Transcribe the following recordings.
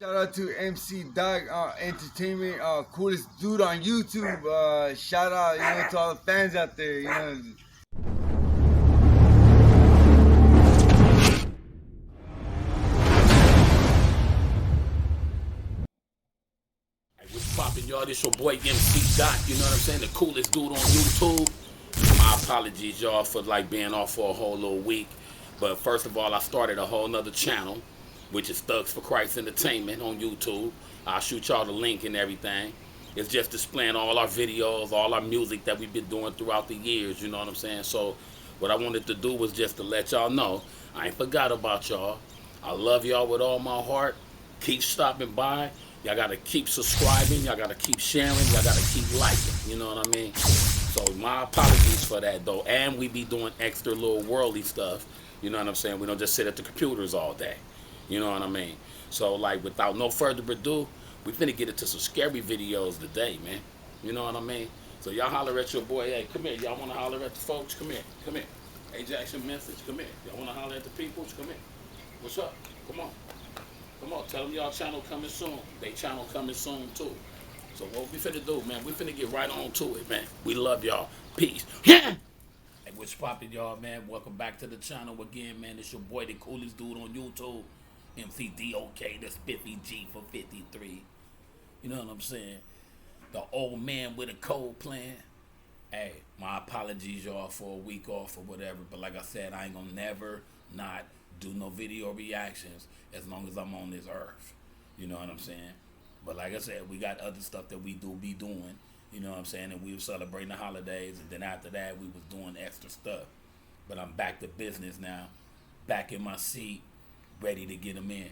Shout out to MC Dog Entertainment, coolest dude on YouTube. Shout out, to all the fans out there. Hey, what's poppin', y'all? This your boy MC Dot. You know what I'm saying? The coolest dude on YouTube. My apologies, y'all, for being off for a whole little week. But first of all, I started a whole nother channel, which is Thugs for Christ Entertainment on YouTube. I'll shoot y'all the link and everything. It's just displaying all our videos, all our music that we've been doing throughout the years, you know what I'm saying? So what I wanted to do was just to let y'all know, I ain't forgot about y'all. I love y'all with all my heart. Keep stopping by. Y'all gotta keep subscribing. Y'all gotta keep sharing. Y'all gotta keep liking. You know what I mean? So my apologies for that though. And we be doing extra little worldly stuff. You know what I'm saying? We don't just sit at the computers all day. You know what I mean? So without no further ado, we finna get into some scary videos today, man. You know what I mean? So y'all holler at your boy. Hey, come here. Y'all wanna holler at the folks? Come here. Come here. Hey, Jackson Message. Come here. Y'all wanna holler at the peoples? Come here. What's up? Come on. Come on, tell them y'all channel coming soon. They channel coming soon too. So what we finna do, man? We finna get right on to it, man. We love y'all. Peace. Yeah. Hey, what's poppin', y'all, man? Welcome back to the channel again, man. It's your boy, the coolest dude on YouTube. MCDOK, the Spiffy G for 53. You know what I'm saying? The old man with a cold plan. Hey, my apologies, y'all, for a week off or whatever. But like I said, I ain't gonna never not do no video reactions as long as I'm on this earth. You know what I'm saying? But like I said, we got other stuff that we do be doing. You know what I'm saying? And we were celebrating the holidays, and then after that, we was doing extra stuff. But I'm back to business now, back in my seat, ready to get them in.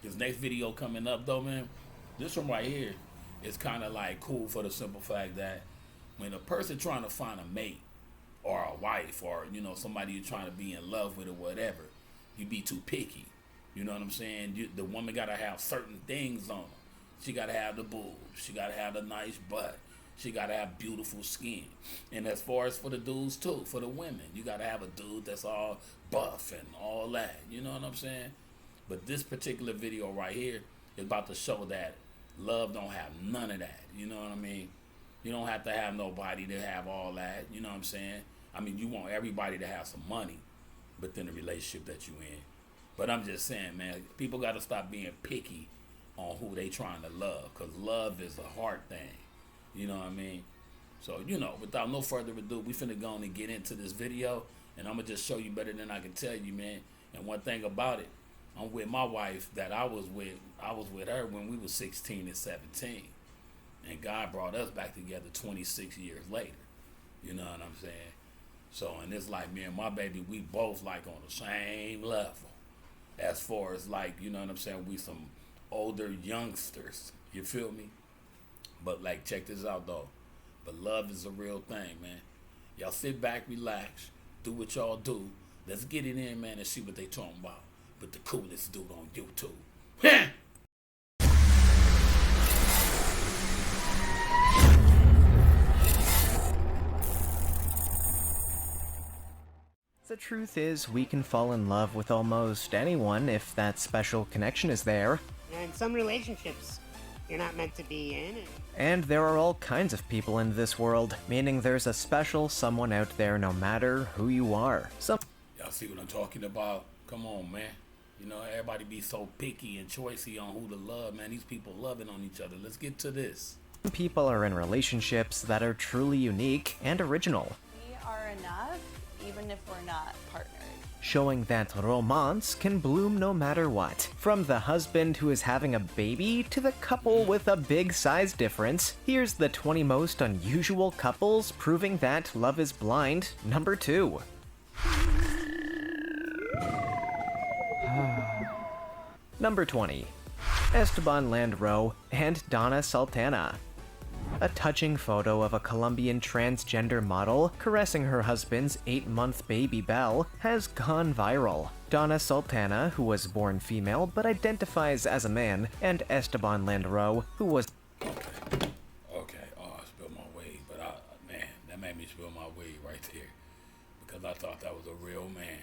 This next video coming up, though, man, this one right here is kind of cool for the simple fact that when a person trying to find a mate or a wife or, somebody you're trying to be in love with or whatever, you be too picky. You know what I'm saying? The woman got to have certain things on her. She got to have the boobs. She got to have the nice butt. She got to have beautiful skin. And as far as for the dudes, too, for the women, you got to have a dude that's all buff and all that. You know what I'm saying? But this particular video right here is about to show that love don't have none of that. You know what I mean? You don't have to have nobody to have all that. You know what I'm saying? I mean, you want everybody to have some money within the relationship that you in. But I'm just saying, man, people got to stop being picky on who they trying to love, because love is a heart thing. You know what I mean? So, without no further ado, we finna go on and get into this video, and I'm going to just show you better than I can tell you, man. And one thing about it, I'm with my wife that I was with her when we was 16 and 17. And God brought us back together 26 years later. You know what I'm saying? So, and it's me and my baby, we both on the same level. As far as you know what I'm saying, we some older youngsters. You feel me? But check this out though. But love is a real thing, man. Y'all sit back, relax, do what y'all do. Let's get it in, man, and see what they talking about with the coolest dude on YouTube. The truth is, we can fall in love with almost anyone if that special connection is there. And some relationships you're not meant to be in. And there are all kinds of people in this world, meaning there's a special someone out there no matter who you are. Y'all see what I'm talking about? Come on, man. Everybody be so picky and choicy on who to love, man. These people loving on each other. Let's get to this. Some people are in relationships that are truly unique and original. We are enough, even if we're not partnered. Showing that romance can bloom no matter what. From the husband who is having a baby to the couple with a big size difference, here's the 20 most unusual couples proving that love is blind, number 2. Number 20. Esteban Landreau and Donna Sultana. A touching photo of a Colombian transgender model caressing her husband's 8-month baby Belle has gone viral. Donna Sultana, who was born female but identifies as a man, and Esteban Landreau, who was... Okay, I spilled my weed, but man, that made me spill my weed right there. Because I thought that was a real man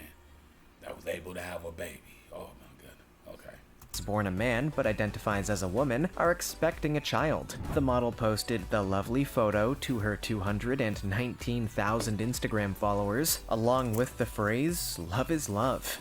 that was able to have a baby. Oh my goodness, okay. was born a man but identifies as a woman, are expecting a child. The model posted the lovely photo to her 219,000 Instagram followers, along with the phrase, "Love is love."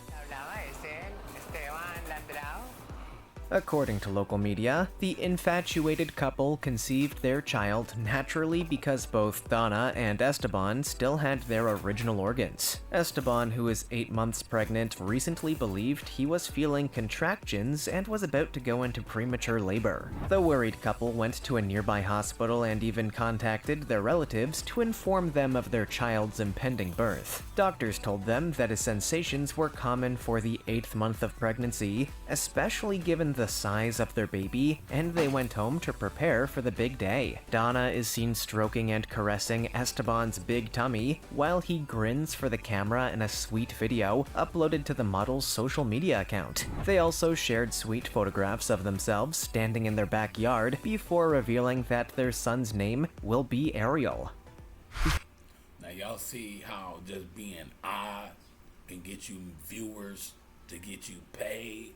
According to local media, the infatuated couple conceived their child naturally because both Donna and Esteban still had their original organs. Esteban, who is 8 months pregnant, recently believed he was feeling contractions and was about to go into premature labor. The worried couple went to a nearby hospital and even contacted their relatives to inform them of their child's impending birth. Doctors told them that his sensations were common for the 8th month of pregnancy, especially given the size of their baby, and they went home to prepare for the big day. Donna is seen stroking and caressing Esteban's big tummy while he grins for the camera in a sweet video uploaded to the model's social media account. They also shared sweet photographs of themselves standing in their backyard before revealing that their son's name will be Ariel. Now y'all see how just being odd can get you viewers, to get you paid,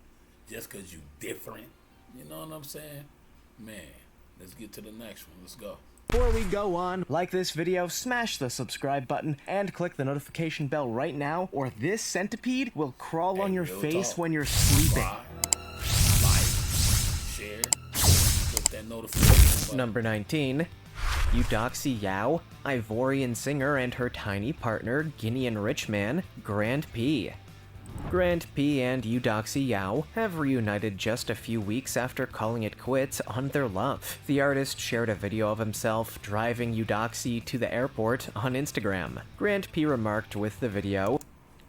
just because you different. You know what I'm saying? Man, let's get to the next one. Let's go. Before we go on, like this video, smash the subscribe button, and click the notification bell right now, or this centipede will crawl on your face when you're sleeping. Like, share, click that notification button. Number 19. Eudoxiao, Ivorian singer, and her tiny partner, Guinean rich man, Grand P. Grand P and Eudoxiao have reunited just a few weeks after calling it quits on their love. The artist shared a video of himself driving Eudoxi to the airport on Instagram. Grand P remarked with the video,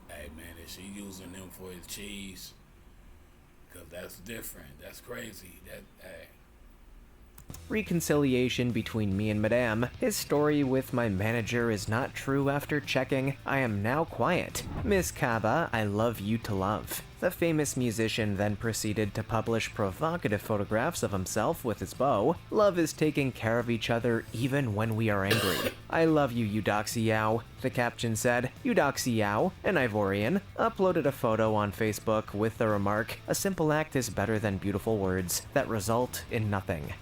"Hey man, is she using him for his cheese? Cause that's different. That's crazy. Hey." "Reconciliation between me and Madame. His story with my manager is not true after checking. I am now quiet. Miss Kaba, I love you to love." The famous musician then proceeded to publish provocative photographs of himself with his beau. "Love is taking care of each other even when we are angry. I love you, Eudoxiao," the caption said. Eudoxiao, an Ivorian, uploaded a photo on Facebook with the remark, "A simple act is better than beautiful words that result in nothing."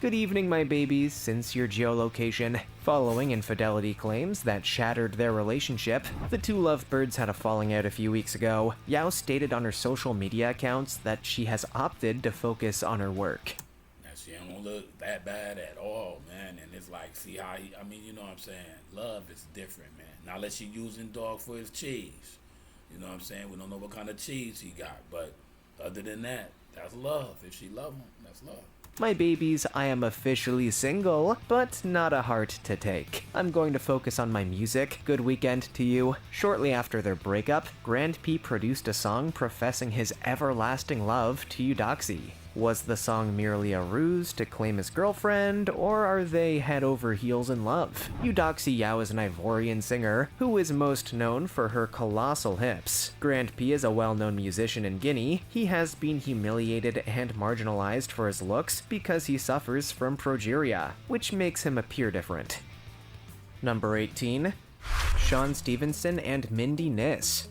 Good evening, my babies, since your geolocation. Following infidelity claims that shattered their relationship, the two lovebirds had a falling out a few weeks ago. Yao stated on her social media accounts that she has opted to focus on her work. Now she don't look that bad at all, man. And it's like, see how he, you know what I'm saying? Love is different, man. Now unless she using dog for his cheese. You know what I'm saying? We don't know what kind of cheese he got, but other than that, that's love. If she love him, that's love. My babies, I am officially single, but not a heart to take. I'm going to focus on my music. Good weekend to you. Shortly after their breakup, Grand P produced a song professing his everlasting love to Eudoxi. Was the song merely a ruse to claim his girlfriend, or are they head over heels in love? Eudoxiao is an Ivorian singer who is most known for her colossal hips. Grand P is a well-known musician in Guinea. He has been humiliated and marginalized for his looks because he suffers from progeria, which makes him appear different. Number 18. Shawn Stevenson and Mindy Ness.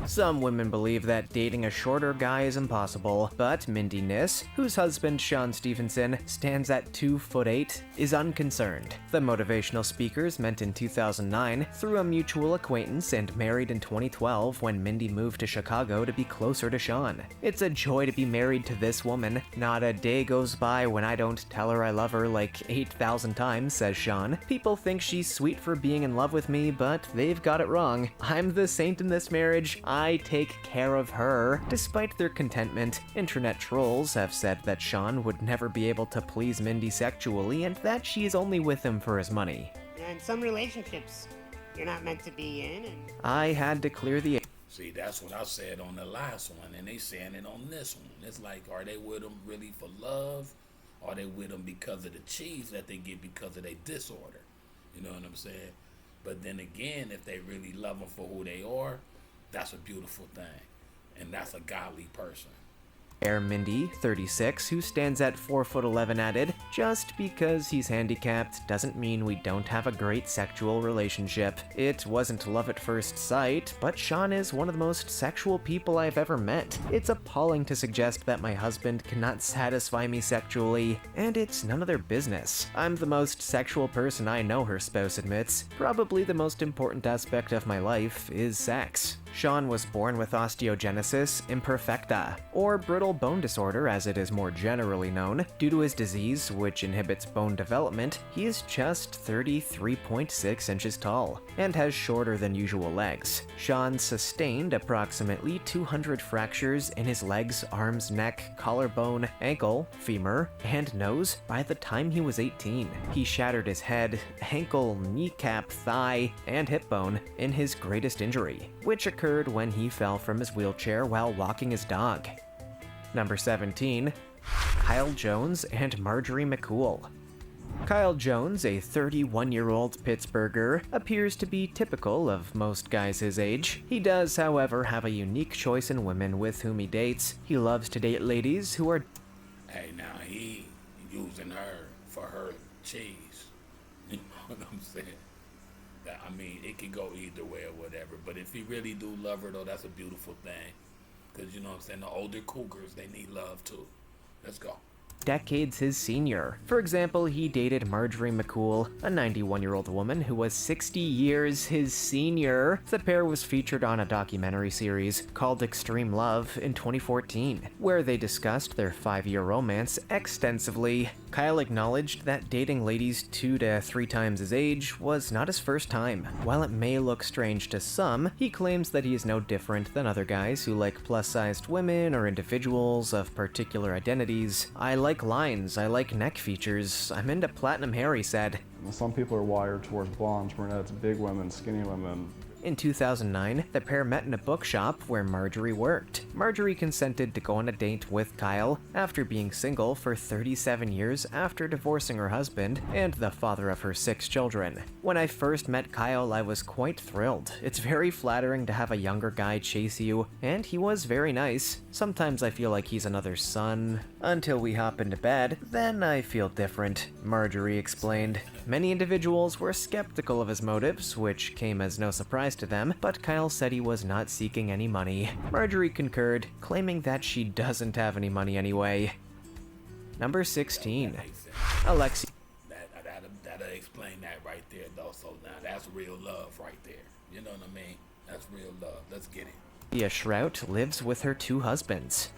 Some women believe that dating a shorter guy is impossible, but Mindy Ness, whose husband Shawn Stevenson stands at 2'8", is unconcerned. The motivational speakers met in 2009 through a mutual acquaintance and married in 2012 when Mindy moved to Chicago to be closer to Shawn. "It's a joy to be married to this woman. Not a day goes by when I don't tell her I love her like 8,000 times," says Shawn. "People think she's sweet for being in love with me, but they've got it wrong. I'm the saint in this marriage. I take care of her." Despite their contentment, internet trolls have said that Shawn would never be able to please Mindy sexually and that she is only with him for his money. And some relationships you're not meant to be in. And I had to clear the... See, that's what I said on the last one, and they saying it on this one. It's like, are they with him really for love? Or are they with him because of the cheese that they get because of their disorder? You know what I'm saying? But then again, if they really love him for who they are, that's a beautiful thing. And that's a godly person. Air Mindy, 36, who stands at 4'11", added, "Just because he's handicapped doesn't mean we don't have a great sexual relationship. It wasn't love at first sight, but Sean is one of the most sexual people I've ever met. It's appalling to suggest that my husband cannot satisfy me sexually, and it's none of their business. I'm the most sexual person I know," her spouse admits. "Probably the most important aspect of my life is sex." Sean was born with osteogenesis imperfecta, or brittle bone disorder as it is more generally known. Due to his disease, which inhibits bone development, he is just 33.6 inches tall, and has shorter than usual legs. Sean sustained approximately 200 fractures in his legs, arms, neck, collarbone, ankle, femur, and nose by the time he was 18. He shattered his head, ankle, kneecap, thigh, and hip bone in his greatest injury, which occurred when he fell from his wheelchair while walking his dog. Number 17. Kyle Jones and Marjorie McCool. Kyle Jones, a 31-year-old Pittsburgher, appears to be typical of most guys his age. He does, however, have a unique choice in women with whom he dates. He loves to date ladies who are... Hey, now he using her for her cheese. You know what I'm saying? I mean, it could go either way or whatever. But if he really do love her, though, that's a beautiful thing. Because, you know what I'm saying, the older cougars, they need love, too. Let's go. Decades his senior. For example, he dated Marjorie McCool, a 91-year-old woman who was 60 years his senior. The pair was featured on a documentary series called Extreme Love in 2014, where they discussed their 5-year romance extensively. Kyle acknowledged that dating ladies 2 to 3 times his age was not his first time. While it may look strange to some, he claims that he is no different than other guys who like plus-sized women or individuals of particular identities. "I like lines, I like neck features, I'm into platinum hair," he said. Some people are wired towards blondes, brunettes, big women, skinny women. In 2009, the pair met in a bookshop where Marjorie worked. Marjorie consented to go on a date with Kyle after being single for 37 years after divorcing her husband and the father of her 6 children. "When I first met Kyle, I was quite thrilled. It's very flattering to have a younger guy chase you, and he was very nice. Sometimes I feel like he's another son. Until we hop into bed, then I feel different," Marjorie explained. Many individuals were skeptical of his motives, which came as no surprise to them, but Kyle said he was not seeking any money. Marjorie concurred, claiming that she doesn't have any money anyway. Number 16. Alexi. That'll explain that right there, though. So now that's real love right there. You know what I mean? That's real love. Let's get it. Shrout lives with her 2 husbands.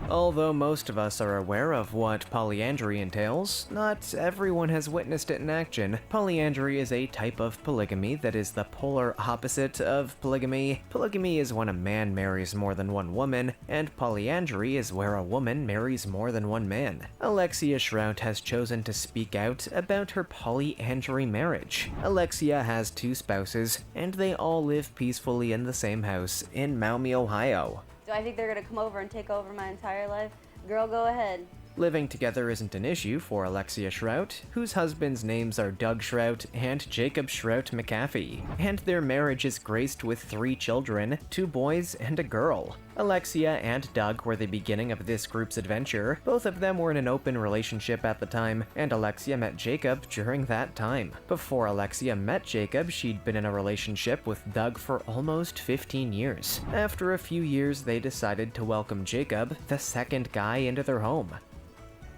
Although most of us are aware of what polyandry entails, not everyone has witnessed it in action. Polyandry is a type of polygamy that is the polar opposite of polygamy. Polygamy is when a man marries more than one woman, and polyandry is where a woman marries more than one man. Alexia Shrout has chosen to speak out about her polyandry marriage. Alexia has 2 spouses, and they all live peacefully in the same house in Maumee, Ohio. Do I think they're gonna come over and take over my entire life? Girl, go ahead. Living together isn't an issue for Alexia Shrout, whose husbands' names are Doug Shrout and Jacob Shrout McAfee, and their marriage is graced with 3 children, 2 boys and a girl. Alexia and Doug were the beginning of this group's adventure. Both of them were in an open relationship at the time, and Alexia met Jacob during that time. Before Alexia met Jacob, she'd been in a relationship with Doug for almost 15 years. After a few years, they decided to welcome Jacob, the second guy, into their home.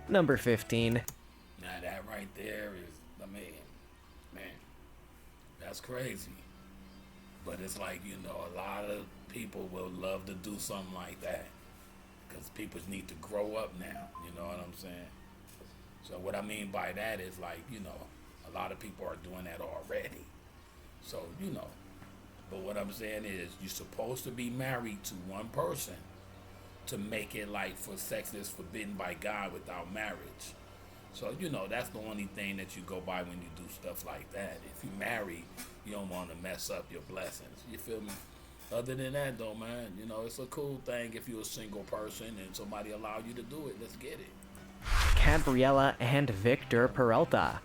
Number 15. Now that right there is, man, that's crazy. But it's like, you know, a lot of people will love to do something like that because people need to grow up now, you know what I'm saying? So what I mean by that is, like, you know, a lot of people are doing that already. So, you know, but what I'm saying is you're supposed to be married to one person to make it like for sex is forbidden by God without marriage. So, you know, that's the only thing that you go by when you do stuff like that. If you marry, you don't want to mess up your blessings. You feel me? Other than that, though, man, you know, it's a cool thing if you're a single person and somebody allow you to do it. Let's get it. Gabriella and Victor Peralta.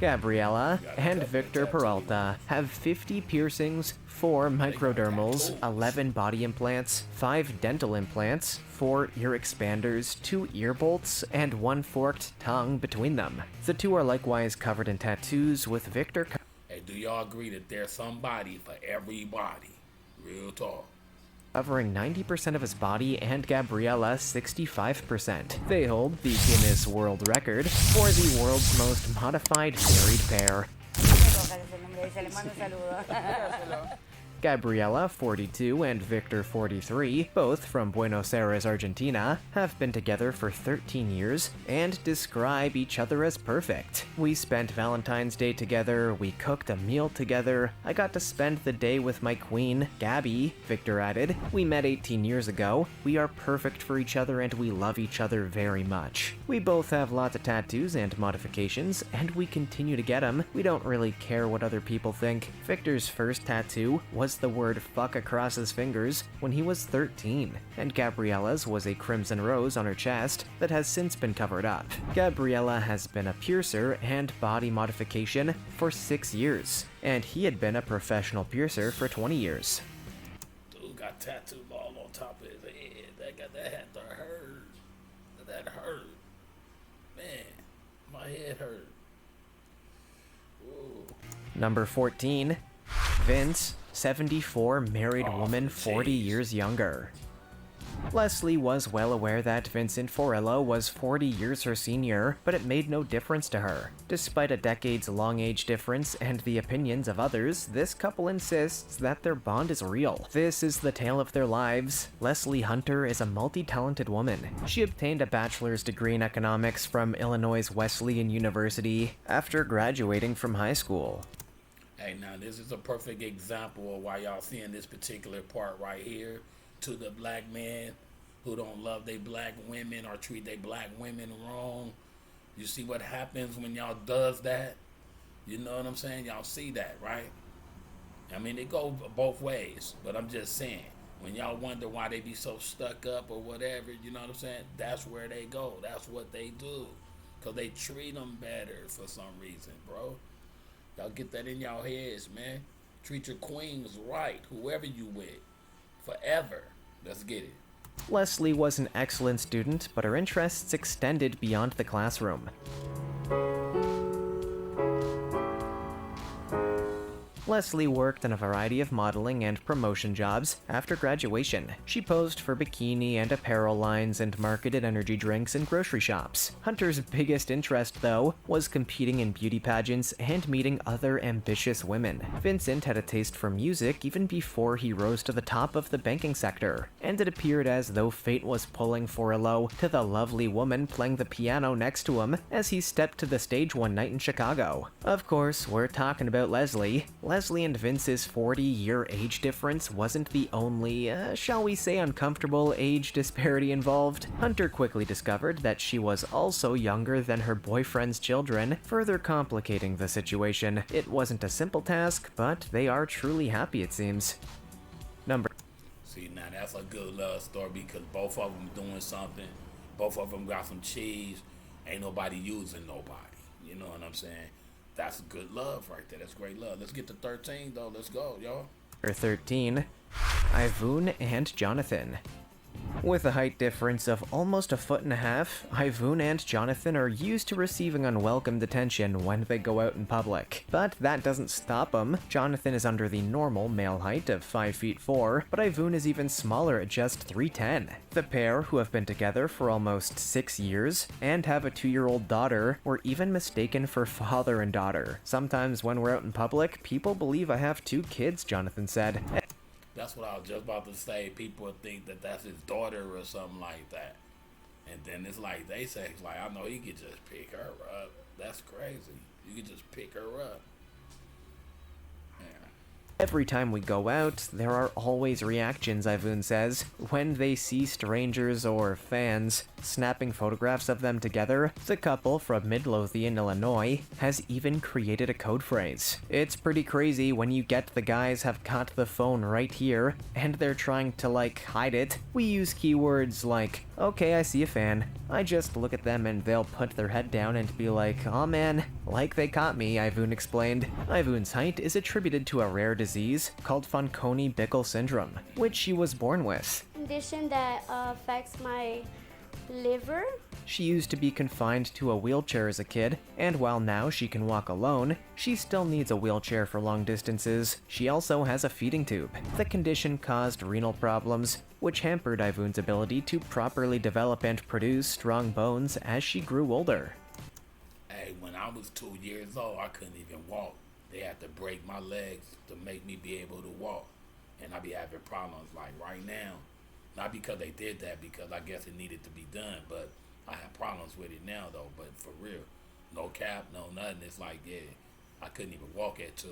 Gabriella and Victor Peralta have 50 piercings, 4 microdermals, 11 body implants, 5 dental implants, 4 ear expanders, 2 ear bolts, and 1 forked tongue between them. The two are likewise covered in tattoos, with Victor Hey, do y'all agree that there's somebody for everybody? Real talk. covering 90% of his body and Gabriella 65%. They hold the Guinness World Record for the world's most modified married pair. Gabriella, 42, and Victor, 43, both from Buenos Aires, Argentina, have been together for 13 years and describe each other as perfect. We spent Valentine's Day together, we cooked a meal together, I got to spend the day with my queen, Gabby, Victor added. We met 18 years ago, we are perfect for each other and we love each other very much. We both have lots of tattoos and modifications, and we continue to get them. We don't really care what other people think. Victor's first tattoo was the word fuck across his fingers when he was 13, and Gabriella's was a crimson rose on her chest that has since been covered up. Gabriella has been a piercer and body modification for 6 years, and he had been a professional piercer for 20 years. Dude got tattooed all on top of his head. That had to hurt. That hurt. Man, my head hurt. Whoa. Number 14, Vince, 74, married woman, 40 years younger. Leslie was well aware that Vincent Forello was 40 years her senior, but it made no difference to her. Despite a decades-long age difference and the opinions of others, this couple insists that their bond is real. This is the tale of their lives. Leslie Hunter is a multi-talented woman. She obtained a bachelor's degree in economics from Illinois Wesleyan University after graduating from high school. Hey, now this is a perfect example of why y'all seeing this particular part right here. To the black men who don't love their black women or treat their black women wrong. You see what happens when y'all does that? You know what I'm saying? Y'all see that, right? I mean, it goes both ways, but I'm just saying, when y'all wonder why they be so stuck up or whatever, you know what I'm saying? That's where they go. That's what they do. Because they treat them better for some reason, bro. Y'all get that in y'all heads, man. Treat your queens right, whoever you with, forever. Let's get it. Leslie was an excellent student, but her interests extended beyond the classroom. Leslie worked in a variety of modeling and promotion jobs after graduation. She posed for bikini and apparel lines and marketed energy drinks in grocery shops. Hunter's biggest interest, though, was competing in beauty pageants and meeting other ambitious women. Vincent had a taste for music even before he rose to the top of the banking sector, and it appeared as though fate was pulling Forello to the lovely woman playing the piano next to him as he stepped to the stage one night in Chicago. Of course, we're talking about Leslie. Leslie and Vince's 40-year age difference wasn't the only, shall we say, uncomfortable age disparity involved. Hunter quickly discovered that she was also younger than her boyfriend's children, further complicating the situation. It wasn't a simple task, but they are truly happy, it seems. See, now that's a good love story because both of them doing something. Both of them got some cheese. Ain't nobody using nobody. You know what I'm saying? That's good love right there. That's great love. Let's get to 13, though. Let's go, y'all. 13, Ivoon and Jonathan. With a height difference of almost 1.5 feet, Ivoon and Jonathan are used to receiving unwelcome attention when they go out in public. But that doesn't stop them. Jonathan is under the normal male height of 5'4", but Ivoon is even smaller at just 3'10". The pair, who have been together for almost 6 years and have a 2-year-old daughter, were even mistaken for father and daughter. Sometimes when we're out in public, people believe I have 2 kids, Jonathan said. That's what I was just about to say. People think that that's his daughter or something like that. And then it's like, they say, it's like, I know he could just pick her up. That's crazy. You could just pick her up. Every time we go out, there are always reactions, Ivoon says. When they see strangers or fans snapping photographs of them together, the couple from Midlothian, Illinois, has even created a code phrase. It's pretty crazy when you get the guys have got the phone right here, and they're trying to, hide it. We use keywords like Okay, I see a fan. I just look at them and they'll put their head down and be like, "Aw man, like they caught me," Ivoon explained. Ivoon's height is attributed to a rare disease called Fanconi-Bickel syndrome, which she was born with. Condition that affects my liver. She used to be confined to a wheelchair as a kid, and while now she can walk alone, she still needs a wheelchair for long distances. She also has a feeding tube. The condition caused renal problems, which hampered Ivoon's ability to properly develop and produce strong bones as she grew older. Hey, when I was 2 years old, I couldn't even walk. They had to break my legs to make me be able to walk. And I be having problems like right now. Not because they did that, because I guess it needed to be done, but I have problems with it now though. But for real, no cap, no nothing. It's like, yeah, I couldn't even walk at 2.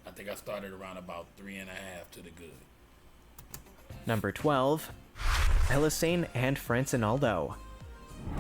I think I started around about 3.5 to the good. Number 12. Elisane and Francinaldo.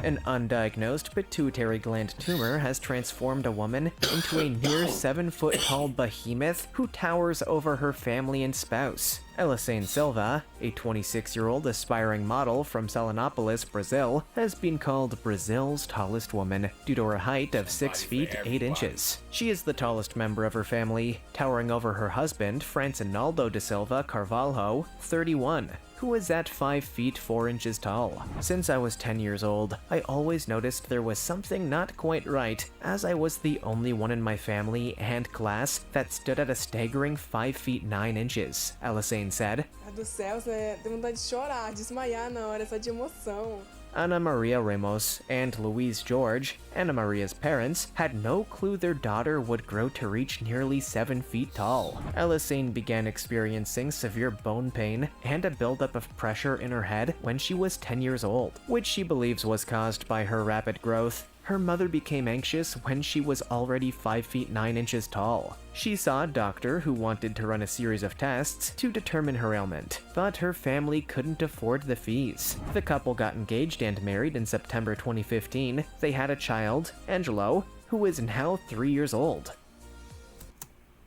An undiagnosed pituitary gland tumor has transformed a woman into a near 7-foot-tall behemoth who towers over her family and spouse. Elisane Silva, a 26-year-old aspiring model from Salinopolis, Brazil, has been called Brazil's tallest woman due to her height of 6 feet 8 inches. She is the tallest member of her family, towering over her husband, Francinaldo da Silva Carvalho, 31. Who is at 5 feet 4 inches tall. Since I was 10 years old, I always noticed there was something not quite right, as I was the only one in my family and class that stood at a staggering 5 feet 9 inches, Elisane said. Ai do céu, Zé, deu vontade de chorar, desmaiar na hora, só de emoção. Ana Maria Ramos and Louise George, Ana Maria's parents, had no clue their daughter would grow to reach nearly 7 feet tall. Elisane began experiencing severe bone pain and a buildup of pressure in her head when she was 10 years old, which she believes was caused by her rapid growth. Her mother became anxious when she was already 5 feet 9 inches tall. She saw a doctor who wanted to run a series of tests to determine her ailment, but her family couldn't afford the fees. The couple got engaged and married in September 2015. They had a child, Angelo, who is now 3 years old.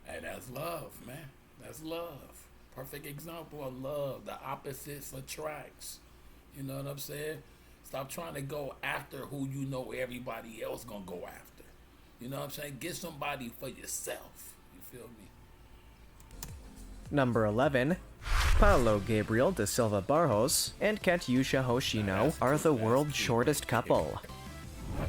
Hey, that's love, man. That's love. Perfect example of love. The opposites attracts. You know what I'm saying? Stop trying to go after who you know everybody else gonna go after. You know what I'm saying? Get somebody for yourself. You feel me? Number 11. Paulo Gabriel da Silva Barros and Katyusha Hoshino are the world's shortest couple.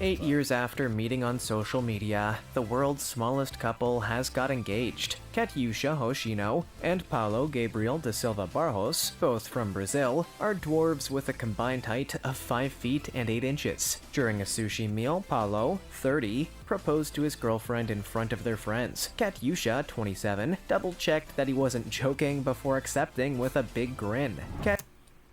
8 years after meeting on social media, the world's smallest couple has got engaged. Katyusha Hoshino and Paulo Gabriel da Silva Barros, both from Brazil, are dwarves with a combined height of 5 feet and 8 inches. During a sushi meal, Paulo, 30, proposed to his girlfriend in front of their friends. Katyusha, 27, double-checked that he wasn't joking before accepting with a big grin.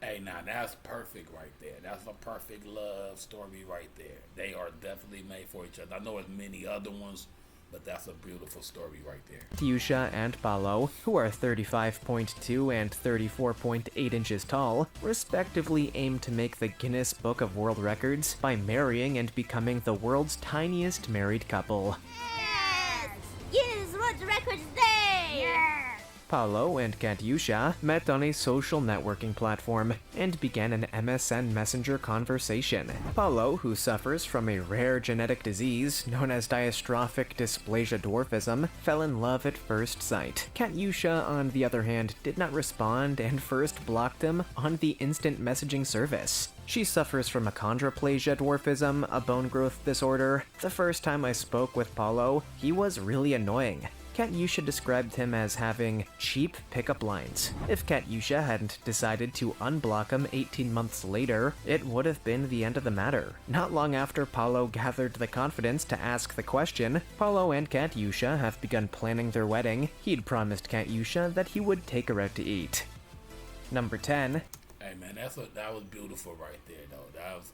Hey, now that's perfect right there. That's a perfect love story right there. They are definitely made for each other. I know there's many other ones, but that's a beautiful story right there. Katyusha and Paulo, who are 35.2 and 34.8 inches tall, respectively aim to make the Guinness Book of World Records by marrying and becoming the world's tiniest married couple. Yes! Guinness World Records Day! Yeah! Paulo and Katyusha met on a social networking platform and began an MSN Messenger conversation. Paulo, who suffers from a rare genetic disease known as dystrophic dysplasia dwarfism, fell in love at first sight. Katyusha, on the other hand, did not respond and first blocked him on the instant messaging service. She suffers from achondroplasia dwarfism, a bone growth disorder. The first time I spoke with Paulo, he was really annoying. Katyusha described him as having cheap pickup lines. If Katyusha hadn't decided to unblock him 18 months later, it would have been the end of the matter. Not long after Paulo gathered the confidence to ask the question, Paulo and Katyusha have begun planning their wedding. He'd promised Katyusha that he would take her out to eat. Number 10. Hey man, that was beautiful right there though. That was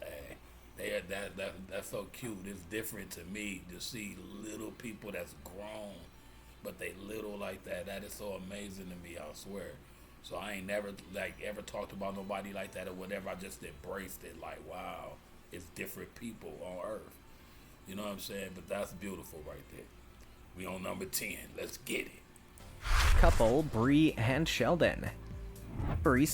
that's so cute. It's different to me to see little people that's grown, but they little like that. That is so amazing to me, I swear. So I ain't never ever talked about nobody like that or whatever. I just embraced it like, wow, it's different people on earth. You know what I'm saying? But that's beautiful right there. We on number 10. Let's get it. Couple Bree and Sheldon. Bree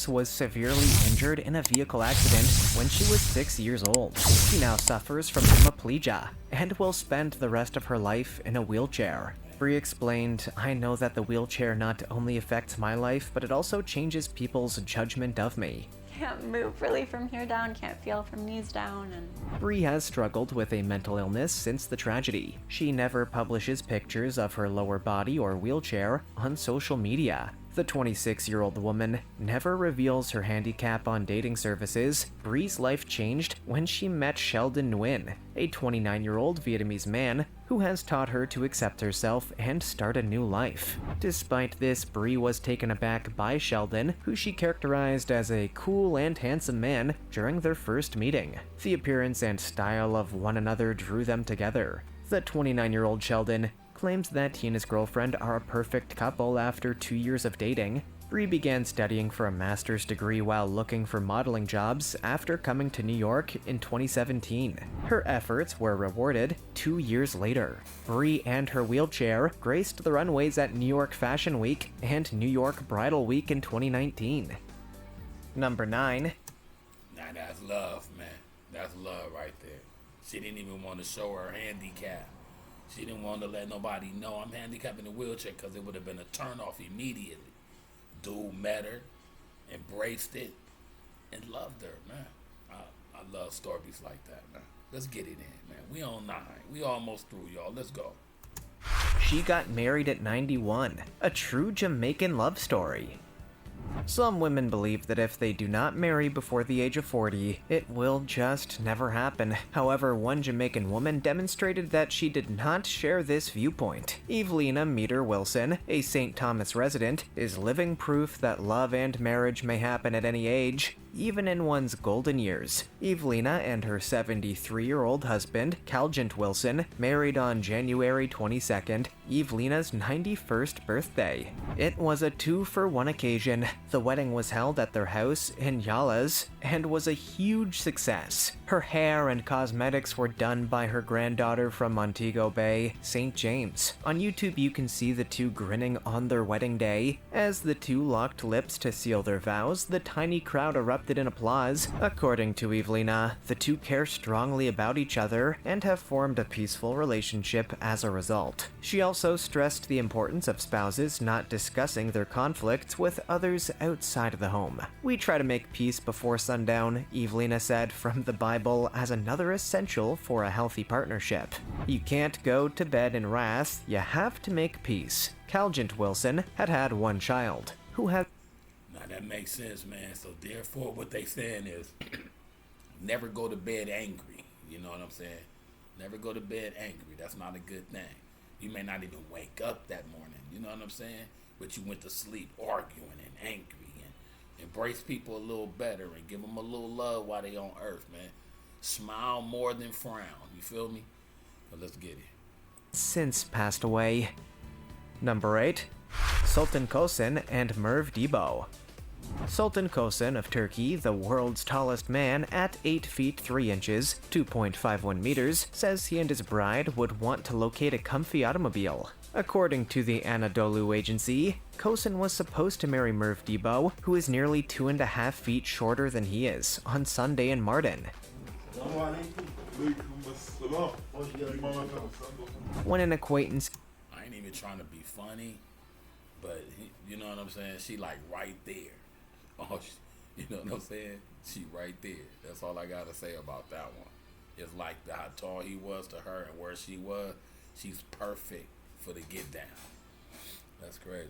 was severely injured in a vehicle accident when she was 6 years old. She now suffers from hemiplegia and will spend the rest of her life in a wheelchair. Bree explained, "I know that the wheelchair not only affects my life, but it also changes people's judgment of me." Can't move really from here down, can't feel from knees down, and Bree has struggled with a mental illness since the tragedy. She never publishes pictures of her lower body or wheelchair on social media. The 26-year-old woman never reveals her handicap on dating services. Bree's life changed when she met Sheldon Nguyen, a 29-year-old Vietnamese man who has taught her to accept herself and start a new life. Despite this, Bree was taken aback by Sheldon, who she characterized as a cool and handsome man during their first meeting. The appearance and style of one another drew them together. The 29-year-old Sheldon claims that he and his girlfriend are a perfect couple after 2 years of dating. Bree began studying for a master's degree while looking for modeling jobs after coming to New York in 2017. Her efforts were rewarded 2 years later. Bree and her wheelchair graced the runways at New York Fashion Week and New York Bridal Week in 2019. Number 9. Now that's love, man. That's love right there. She didn't even want to show her handicap. She didn't want to let nobody know I'm handicapped in a wheelchair because it would have been a turnoff immediately. Dude met her, embraced it, and loved her, man. I love stories like that, man. Let's get it in, man. We on 9. We almost through, y'all. Let's go. She got married at 91, a true Jamaican love story. Some women believe that if they do not marry before the age of 40, it will just never happen. However, one Jamaican woman demonstrated that she did not share this viewpoint. Evelina Meter Wilson, a St. Thomas resident, is living proof that love and marriage may happen at any age, even in one's golden years. Evelina and her 73-year-old husband, Calgent Wilson, married on January 22nd, Evelina's 91st birthday. It was a 2-for-1 occasion. The wedding was held at their house in Yalas and was a huge success. Her hair and cosmetics were done by her granddaughter from Montego Bay, St. James. On YouTube, you can see the two grinning on their wedding day. As the two locked lips to seal their vows, the tiny crowd erupted in applause. According to Evelina, the two care strongly about each other and have formed a peaceful relationship as a result. She also stressed the importance of spouses not discussing their conflicts with others outside of the home. "We try to make peace before sundown," Evelina said from the Bible as another essential for a healthy partnership. "You can't go to bed in wrath, you have to make peace." Calgent Wilson had one child, who had Now that makes sense, man. So therefore, what they saying is, never go to bed angry. You know what I'm saying? Never go to bed angry. That's not a good thing. You may not even wake up that morning. You know what I'm saying? But you went to sleep arguing and angry, and embrace people a little better and give them a little love while they on earth, man. Smile more than frown. You feel me? So let's get it. since passed away. Number 8. Sultan Kosen and Merv Debo. Sultan Kosen of Turkey, the world's tallest man at 8 feet 3 inches, 2.51 meters, says he and his bride would want to locate a comfy automobile. According to the Anadolu agency, Kosen was supposed to marry Merv Debo, who is nearly 2.5 feet shorter than he is, on Sunday in Mardin. When an acquaintance I ain't even trying to be funny, but you know what I'm saying? She like right there. Oh, you know what I'm saying? She right there. That's all I gotta say about that one. It's like how tall he was to her and where she was. She's perfect for the get down. That's crazy.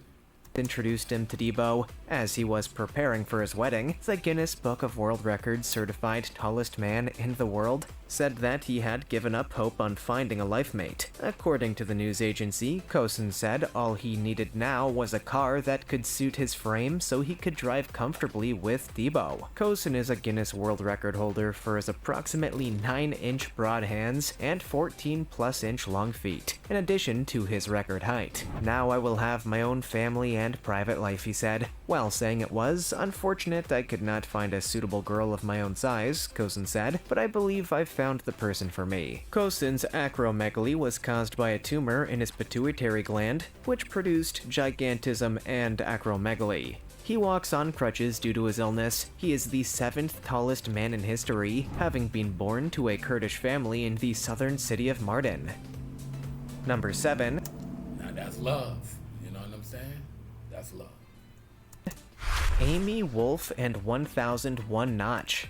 Introduced him to Debo as he was preparing for his wedding. The Guinness Book of World Records certified tallest man in the world said that he had given up hope on finding a life mate. According to the news agency, Kosen said all he needed now was a car that could suit his frame so he could drive comfortably with Debo. Kosen is a Guinness World Record holder for his approximately 9-inch broad hands and 14+ inch long feet, in addition to his record height. "Now I will have my own family and private life," he said. While saying it was unfortunate I could not find a suitable girl of my own size, Kosen said, but I believe I've found the person for me. Kosen's acromegaly was caused by a tumor in his pituitary gland, which produced gigantism and acromegaly. He He walks on crutches due to his illness. He is the 7th tallest man in history, having been born to a Kurdish family in the southern city of Mardin. Number 7. Now that's love. You know what I'm saying? That's love. Amy Wolf and 1001 Notch.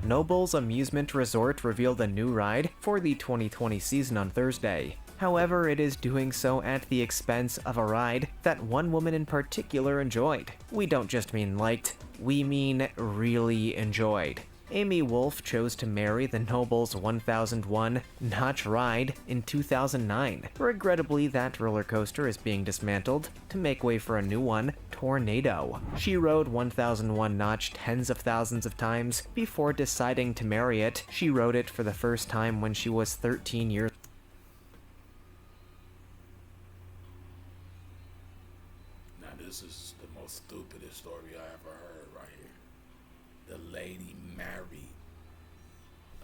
Noble's Amusement Resort revealed a new ride for the 2020 season on Thursday. However, it is doing so at the expense of a ride that one woman in particular enjoyed. We don't just mean liked, we mean really enjoyed. Amy Wolf chose to marry the Noble's 1001 Notch ride in 2009. Regrettably, that roller coaster is being dismantled to make way for a new one, Tornado. She rode 1001 Notch tens of thousands of times before deciding to marry it. She rode it for the first time when she was 13 years. Now this is the most stupidest story I ever heard right here. The lady married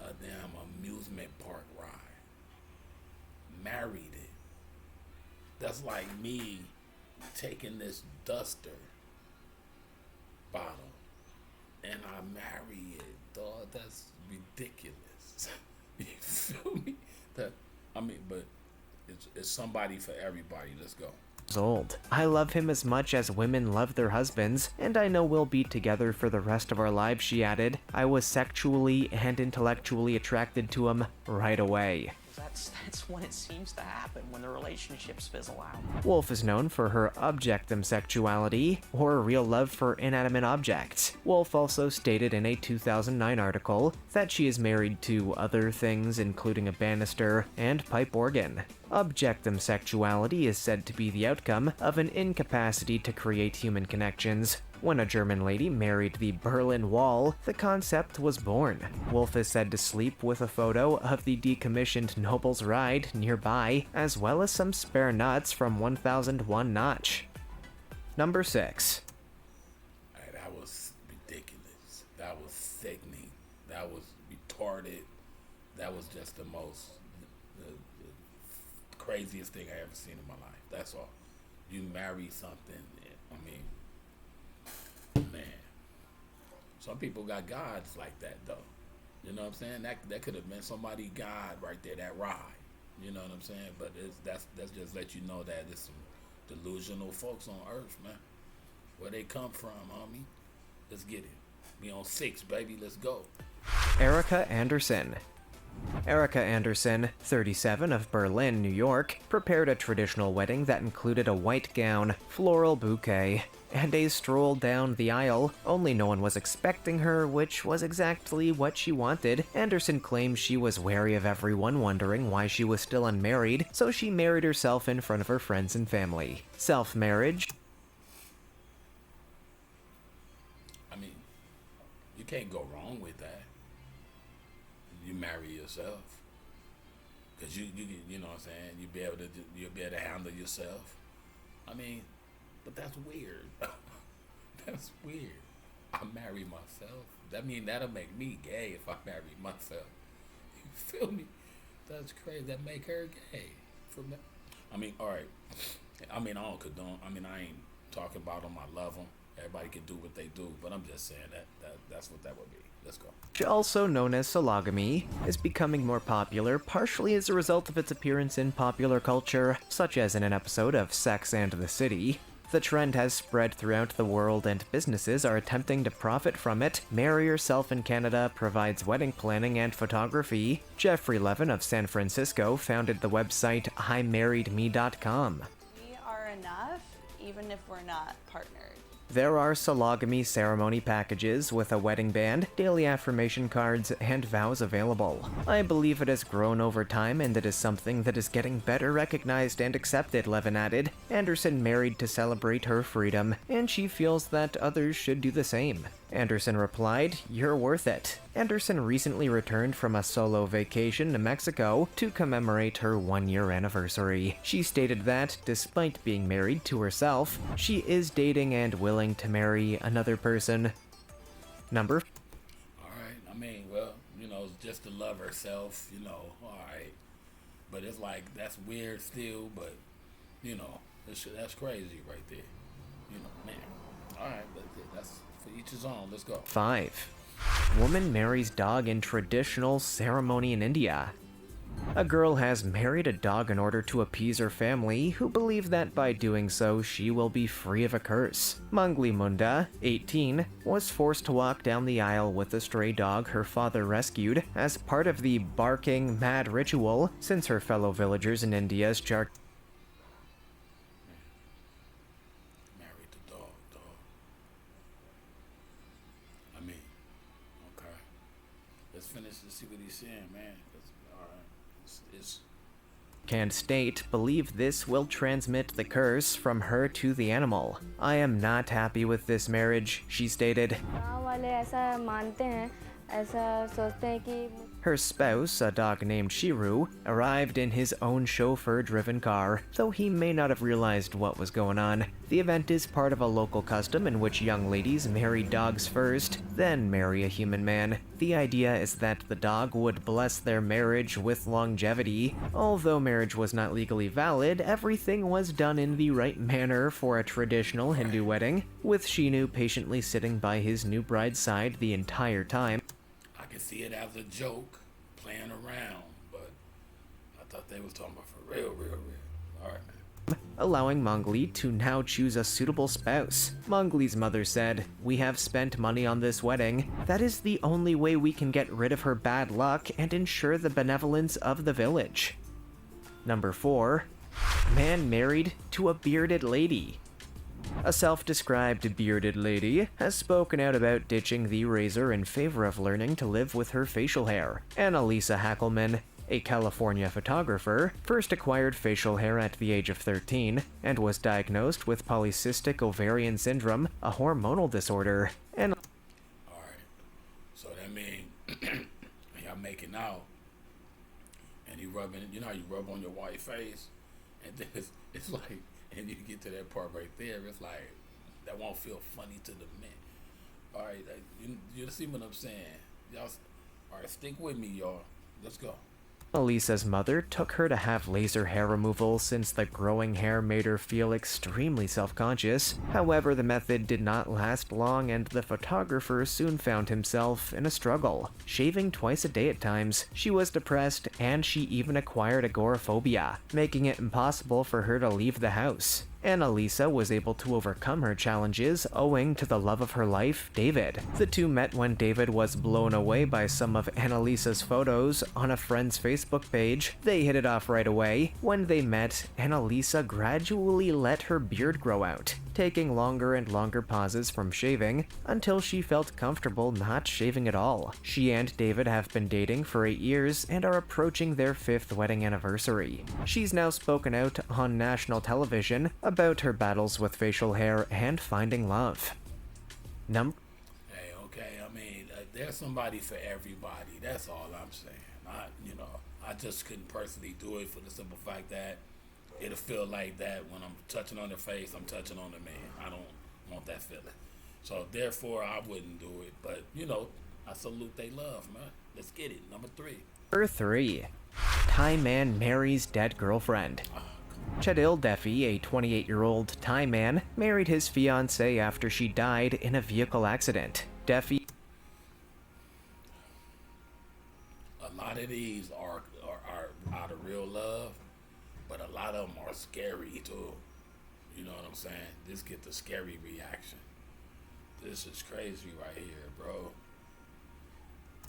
a damn amusement park ride. Married it. That's like me taking this duster bottle and I marry it, dog. That's ridiculous. You feel me? But it's somebody for everybody. Let's go. Old. I love him as much as women love their husbands, and I know we'll be together for the rest of our lives, she added. I was sexually and intellectually attracted to him right away. That's when it seems to happen, when the relationships fizzle out. Wolf is known for her objectum sexuality, or real love for inanimate objects. Wolf also stated in a 2009 article that she is married to other things, including a banister and pipe organ. Objectum sexuality is said to be the outcome of an incapacity to create human connections. When a German lady married the Berlin Wall, the concept was born. Wolf is said to sleep with a photo of the decommissioned Noble's ride nearby, as well as some spare nuts from 1001 Notch. Number 6. That was ridiculous. That was sickening. That was retarded. That was just the most, the craziest thing I ever seen in my life. That's all. You marry something, man, some people got gods like that though. You know what I'm saying? That could have been somebody God right there, that ride. You know what I'm saying? But that's just let you know that there's some delusional folks on earth, man. Where they come from, homie. Let's get it. We on 6, baby. Let's go. Erica Anderson. Erica Anderson, 37, of Berlin, New York, prepared a traditional wedding that included a white gown, floral bouquet, and a stroll down the aisle. Only no one was expecting her, which was exactly what she wanted. Anderson claims she was wary of everyone wondering why she was still unmarried, so she married herself in front of her friends and family. Self-marriage. You can't go wrong with that. You marry yourself, cause you know what I'm saying. You'll be able to handle yourself. But that's weird. That's weird. I marry myself. That'll make me gay if I marry myself. You feel me? That's crazy. That make her gay. All right. I don't condone. I ain't talking about them. I love them. Everybody can do what they do, but I'm just saying that's what that would be. Let's go. Also known as sologamy, is becoming more popular partially as a result of its appearance in popular culture, such as in an episode of Sex and the City. The trend has spread throughout the world and businesses are attempting to profit from it. Marry Yourself in Canada provides wedding planning and photography. Jeffrey Levin of San Francisco founded the website IMarriedMe.com. We are enough, even if we're not partnered. There are sologamy ceremony packages with a wedding band, daily affirmation cards, and vows available. I believe it has grown over time and it is something that is getting better recognized and accepted, Levin added. Anderson married to celebrate her freedom, and she feels that others should do the same. Anderson replied, "You're worth it." Anderson recently returned from a solo vacation to Mexico to commemorate her 1-year anniversary. She stated that, despite being married to herself, she is dating and willing to marry another person. Number. Alright, just to love herself, alright. But it's like, that's weird still, but, that's crazy right there. Man. All right, that's for each his own. Let's go. 5. Woman marries dog in traditional ceremony in India. A girl has married a dog in order to appease her family, who believe that by doing so, she will be free of a curse. Mangli Munda, 18, was forced to walk down the aisle with a stray dog her father rescued as part of the barking mad ritual, since her fellow villagers in India's Married the dog. I mean, okay. Let's finish and see what he's saying, man. All right. It's and state believe this will transmit the curse from her to the animal. I am not happy with this marriage, she stated. Her spouse, a dog named Shiru, arrived in his own chauffeur-driven car, though he may not have realized what was going on. The event is part of a local custom in which young ladies marry dogs first, then marry a human man. The idea is that the dog would bless their marriage with longevity. Although marriage was not legally valid, everything was done in the right manner for a traditional Hindu wedding, with Shinu patiently sitting by his new bride's side the entire time. I can see it as a joke, playing around, but I thought they was talking about for real. All right, man. Allowing Mangli to now choose a suitable spouse. Mangli's mother said, "We have spent money on this wedding. That is the only way we can get rid of her bad luck and ensure the benevolence of the village." Number 4. Man married to a bearded lady. A self-described bearded lady has spoken out about ditching the razor in favor of learning to live with her facial hair. Annalisa Hackelman, a California photographer, first acquired facial hair at the age of 13 and was diagnosed with polycystic ovarian syndrome, a hormonal disorder. And Alright, so that means y'all making out and you rubbing, you know how you rub on your white face, and then it's like, and you get to that part right there, it's like, that won't feel funny to the men. Alright, you see what I'm saying? Y'all, alright, stick with me, y'all. Let's go. Elisa's mother took her to have laser hair removal since the growing hair made her feel extremely self-conscious. However, the method did not last long and the photographer soon found himself in a struggle. Shaving twice a day at times, she was depressed and she even acquired agoraphobia, making it impossible for her to leave the house. Annalisa was able to overcome her challenges owing to the love of her life, David. The two met when David was blown away by some of Annalisa's photos on a friend's Facebook page. They hit it off right away. When they met, Annalisa gradually let her beard grow out, taking longer and longer pauses from shaving until she felt comfortable not shaving at all. She and David have been dating for 8 years and are approaching their 5th wedding anniversary. She's now spoken out on national television about her battles with facial hair and finding love. Hey, okay, I mean, there's somebody for everybody. That's all I'm saying. I just couldn't personally do it for the simple fact that it'll feel like that when I'm touching on their face, I'm touching on the man. I don't want that feeling. So therefore, I wouldn't do it. But, I salute they love, man. Let's get it. Number 3. Number 3. Thai man marries dead girlfriend. Chadil Defi, a 28-year-old Thai man, married his fiancée after she died in a vehicle accident. Defi. A lot of these are out of real love, but a lot of them are scary too. You know what I'm saying? This get the scary reaction. This is crazy right here, bro.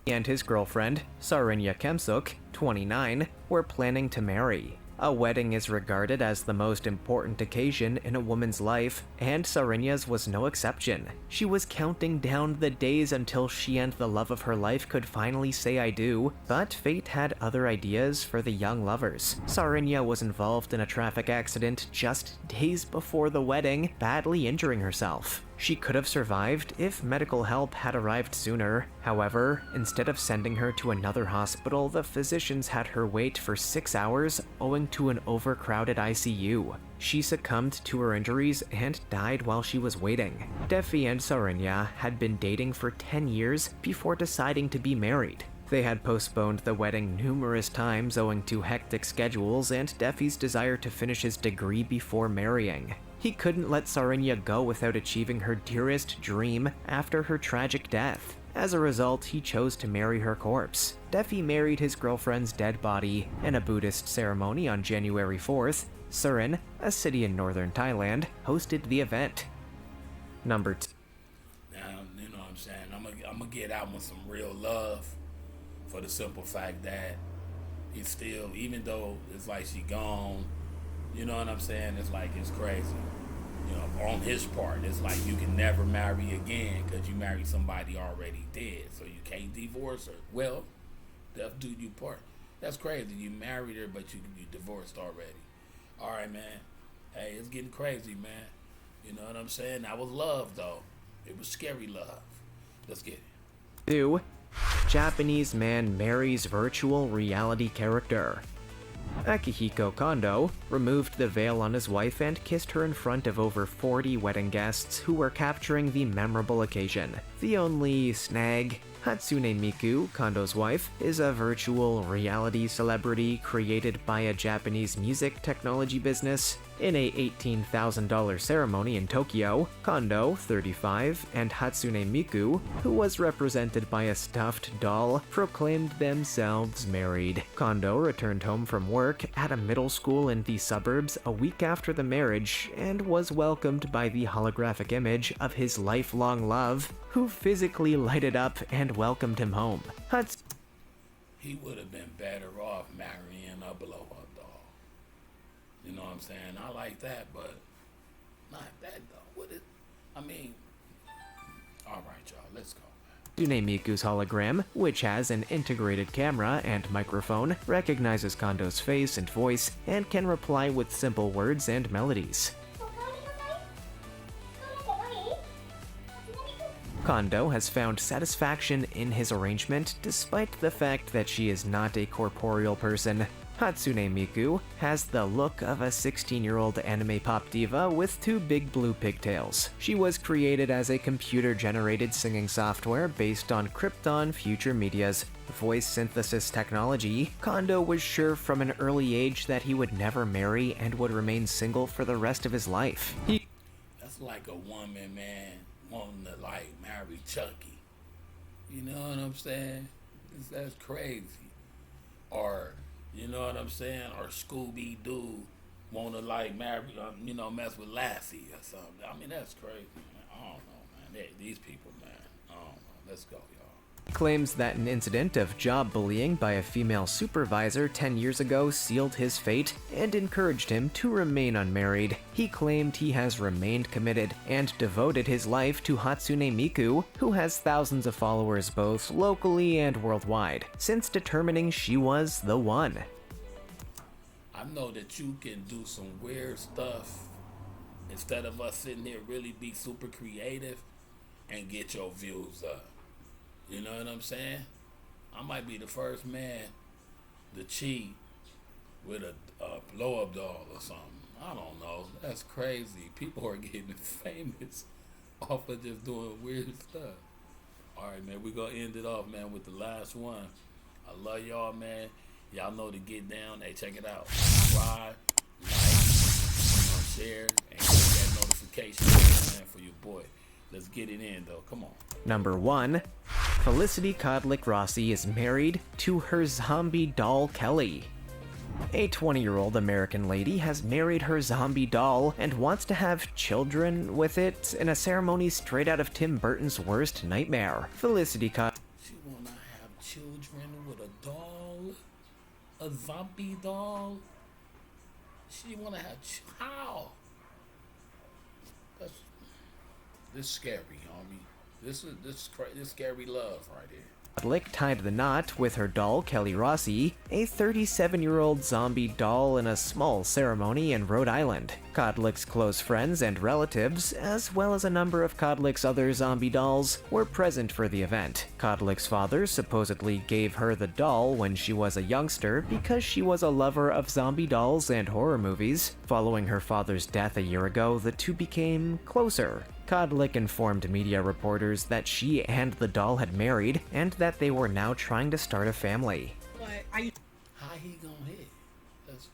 And his girlfriend, Sarinya Kemsuk, 29, were planning to marry. A wedding is regarded as the most important occasion in a woman's life, and Sarinya's was no exception. She was counting down the days until she and the love of her life could finally say I do, but fate had other ideas for the young lovers. Sarinya was involved in a traffic accident just days before the wedding, badly injuring herself. She could have survived if medical help had arrived sooner. However, instead of sending her to another hospital, the physicians had her wait for 6 hours owing to an overcrowded ICU. She succumbed to her injuries and died while she was waiting. Defi and Sarinya had been dating for 10 years before deciding to be married. They had postponed the wedding numerous times owing to hectic schedules and Defi's desire to finish his degree before marrying. He couldn't let Sarinya go without achieving her dearest dream after her tragic death. As a result, he chose to marry her corpse. Defi married his girlfriend's dead body in a Buddhist ceremony on January 4th. Surin, a city in northern Thailand, hosted the event. Number 2. Now, you know what I'm saying? I'm gonna get out with some real love for the simple fact that he's still, even though it's like she gone, you know what I'm saying? It's like, it's crazy. You know, on his part, it's like you can never marry again because you married somebody already dead, so you can't divorce her. Well, death do you part. That's crazy. You married her, but you divorced already. All right, man. Hey, it's getting crazy, man. You know what I'm saying? That was love, though. It was scary love. Let's get it. 2. Japanese man marries virtual reality character. Akihiko Kondo removed the veil on his wife and kissed her in front of over 40 wedding guests who were capturing the memorable occasion. The only snag: Hatsune Miku, Kondo's wife, is a virtual reality celebrity created by a Japanese music technology business. In a $18,000 ceremony in Tokyo, Kondo, 35, and Hatsune Miku, who was represented by a stuffed doll, proclaimed themselves married. Kondo returned home from work at a middle school in the suburbs a week after the marriage and was welcomed by the holographic image of his lifelong love, who physically lighted up and welcomed him home. He would have been better off marrying a blow-up doll. You know what I'm saying? I like that, but not that though. I mean, all right, y'all, let's go. Hatsune Miku's hologram, which has an integrated camera and microphone, recognizes Kondo's face and voice, and can reply with simple words and melodies. Kondo has found satisfaction in his arrangement despite the fact that she is not a corporeal person. Hatsune Miku has the look of a 16-year-old anime pop diva with 2 big blue pigtails. She was created as a computer-generated singing software based on Krypton Future Media's voice synthesis technology. Kondo was sure from an early age that he would never marry and would remain single for the rest of his life. That's like a woman, man, wanting to like marry Chucky. You know what I'm saying? That's crazy. Or, you know what I'm saying? Or Scooby-Doo want to like marry, mess with Lassie or something. I mean, that's crazy, man. I don't know, man. These people, man. I don't know. Let's go, y'all. Claims that an incident of job bullying by a female supervisor 10 years ago sealed his fate and encouraged him to remain unmarried. He claimed he has remained committed and devoted his life to Hatsune Miku, who has thousands of followers both locally and worldwide, since determining she was the one. I know that you can do some weird stuff instead of us sitting here really be super creative and get your views up. You know what I'm saying? I might be the first man to cheat with a blow-up doll or something. I don't know. That's crazy. People are getting famous off of just doing weird stuff. All right, man. We're going to end it off, man, with the last one. I love y'all, man. Y'all know to get down. Hey, check it out. Subscribe, like, share, and get that notification, man, for your boy. Let's get it in, though. Come on. Number 1. Felicity Kodlik Rossi is married to her zombie doll Kelly. A 20-year-old American lady has married her zombie doll and wants to have children with it in a ceremony straight out of Tim Burton's worst nightmare. Felicity Kodlik. She wanna have children with a doll? A zombie doll? She wanna have how? This scary, homie. This scary love right here. Kodlik tied the knot with her doll Kelly Rossi, a 37-year-old zombie doll in a small ceremony in Rhode Island. Kodlik's close friends and relatives, as well as a number of Kodlik's other zombie dolls, were present for the event. Kodlik's father supposedly gave her the doll when she was a youngster because she was a lover of zombie dolls and horror movies. Following her father's death a year ago, the two became closer. Kodlik informed media reporters that she and the doll had married and that they were now trying to start a family. How he gonna hit? That's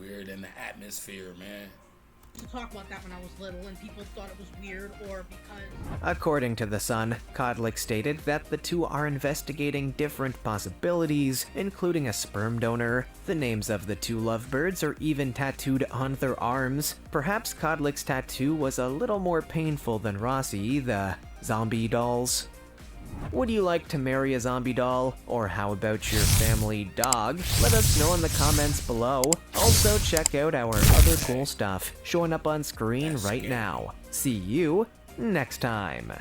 weird in the atmosphere, man. To talk about that when I was little, and people thought it was weird, or because... According to The Sun, Kodlik stated that the two are investigating different possibilities, including a sperm donor, the names of the two lovebirds are even tattooed on their arms. Perhaps Kodlik's tattoo was a little more painful than Rossi, the zombie dolls. Would you like to marry a zombie doll? Or how about your family dog? Let us know in the comments below. Also, check out our other cool stuff showing up on screen right now. See you next time.